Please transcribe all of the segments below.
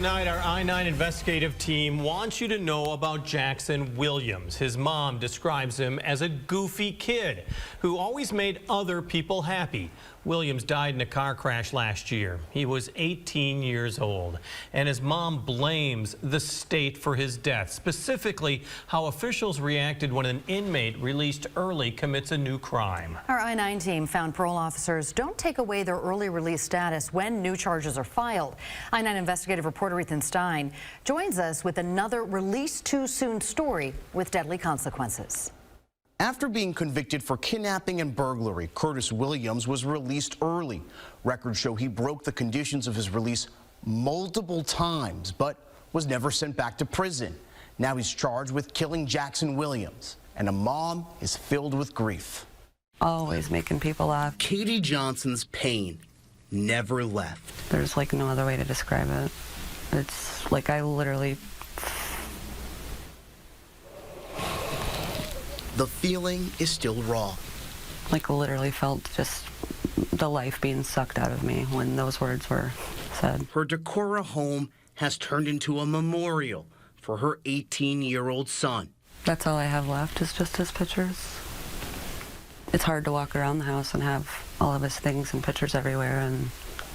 Tonight, our I-9 investigative team wants you to know about Jackson Williams. His mom describes him as a goofy kid who always made other people happy. Williams died in a car crash last year. He was 18 years old, and his mom blames the state for his death, specifically how officials reacted when an inmate released early commits a new crime. Our I-9 team found parole officers don't take away their early release status when new charges are filed. I-9 investigative reporter Ethan Stein joins us with another release too soon story with deadly consequences. After being convicted for kidnapping and burglary, Curtis Williams was released early. Records show he broke the conditions of his release multiple times, but was never sent back to prison. Now he's charged with killing Jackson Williams, and a mom is filled with grief. Always making people laugh. Katie Johnson's pain never left. There's like no other way to describe it. It's like I literally... The feeling is still raw. Like literally felt just the life being sucked out of me when those words were said. Her Decorah home has turned into a memorial for her 18-year-old son. That's all I have left is just his pictures. It's hard to walk around the house and have all of his things and pictures everywhere and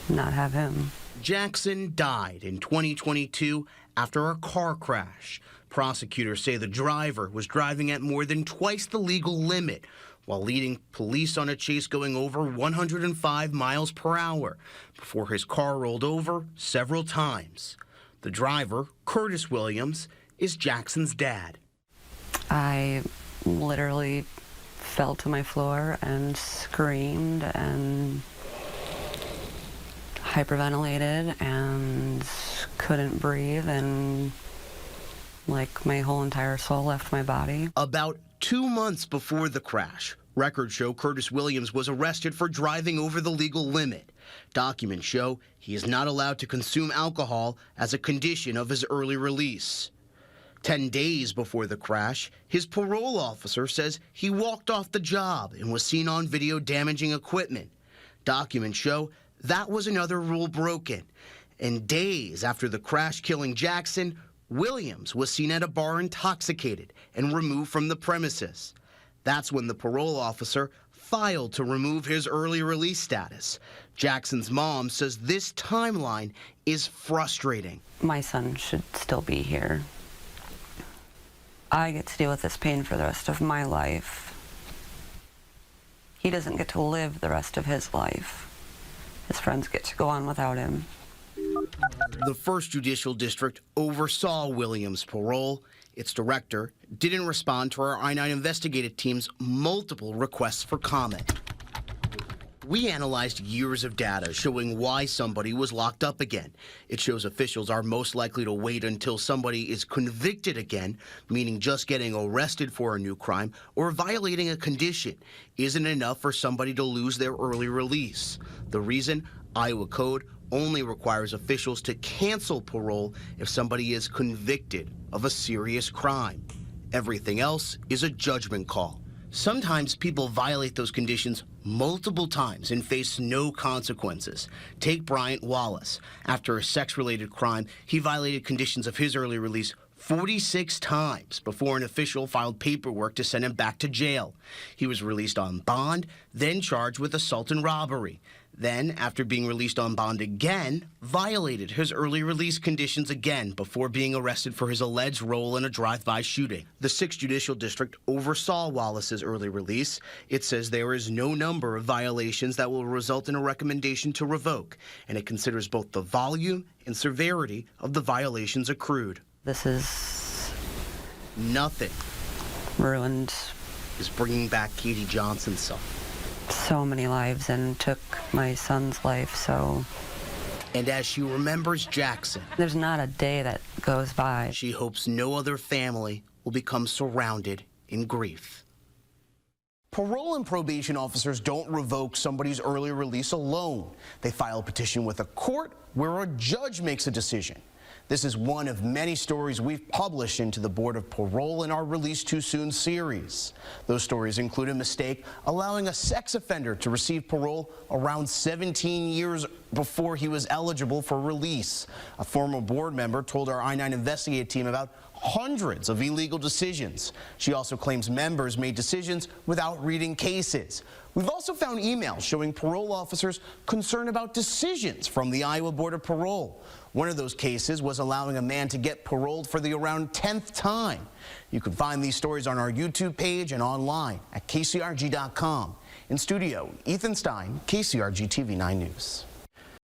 not have him. Jackson died in 2022 after a car crash. Prosecutors say the driver was driving at more than twice the legal limit while leading police on a chase going over 105 miles per hour before his car rolled over several times. The driver, Curtis Williams, is Jackson's dad. I literally fell to my floor and screamed and hyperventilated and couldn't breathe, and like my whole entire soul left my body. About 2 months before the crash, records show Curtis Williams was arrested for driving over the legal limit. Documents show he is not allowed to consume alcohol as a condition of his early release. 10 days before the crash, his parole officer says he walked off the job and was seen on video damaging equipment. Documents show that was another rule broken. And days after the crash killing Jackson, Williams was seen at a bar intoxicated and removed from the premises. That's when the parole officer filed to remove his early release status. Jackson's mom says this timeline is frustrating. My son should still be here. I get to deal with this pain for the rest of my life. He doesn't get to live the rest of his life. His friends get to go on without him. The 1st Judicial District oversaw Williams' parole. Its director didn't respond to our I-9 investigative team's multiple requests for comment. We analyzed years of data showing why somebody was locked up again. It shows officials are most likely to wait until somebody is convicted again, meaning just getting arrested for a new crime or violating a condition isn't enough for somebody to lose their early release. The reason? Iowa Code only requires officials to cancel parole if somebody is convicted of a serious crime. Everything else is a judgment call. Sometimes people violate those conditions multiple times and face no consequences. Take Bryant Wallace. After a sex-related crime, he violated conditions of his early release 46 times before an official filed paperwork to send him back to jail. He was released on bond, then charged with assault and robbery. Then, after being released on bond again, violated his early release conditions again before being arrested for his alleged role in a drive-by shooting. The 6th Judicial District oversaw Wallace's early release. It says there is no number of violations that will result in a recommendation to revoke, and it considers both the volume and severity of the violations accrued. This is... Nothing ruined. Is bringing back Katie Johnson's son. So many lives and took my son's life, so... And as she remembers Jackson, there's not a day that goes by. She hopes no other family will become surrounded in grief. Parole and probation officers don't revoke somebody's early release alone. They file a petition with a court where a judge makes a decision. This is one of many stories we've published into the Board of Parole in our Release Too Soon series. Those stories include a mistake allowing a sex offender to receive parole around 17 years before he was eligible for release. A former board member told our I-9 investigative team about hundreds of illegal decisions. She also claims members made decisions without reading cases. We've also found emails showing parole officers concerned about decisions from the Iowa Board of Parole. One of those cases was allowing a man to get paroled for the around 10th time. You can find these stories on our YouTube page and online at kcrg.com. In studio, Ethan Stein, KCRG TV 9 News.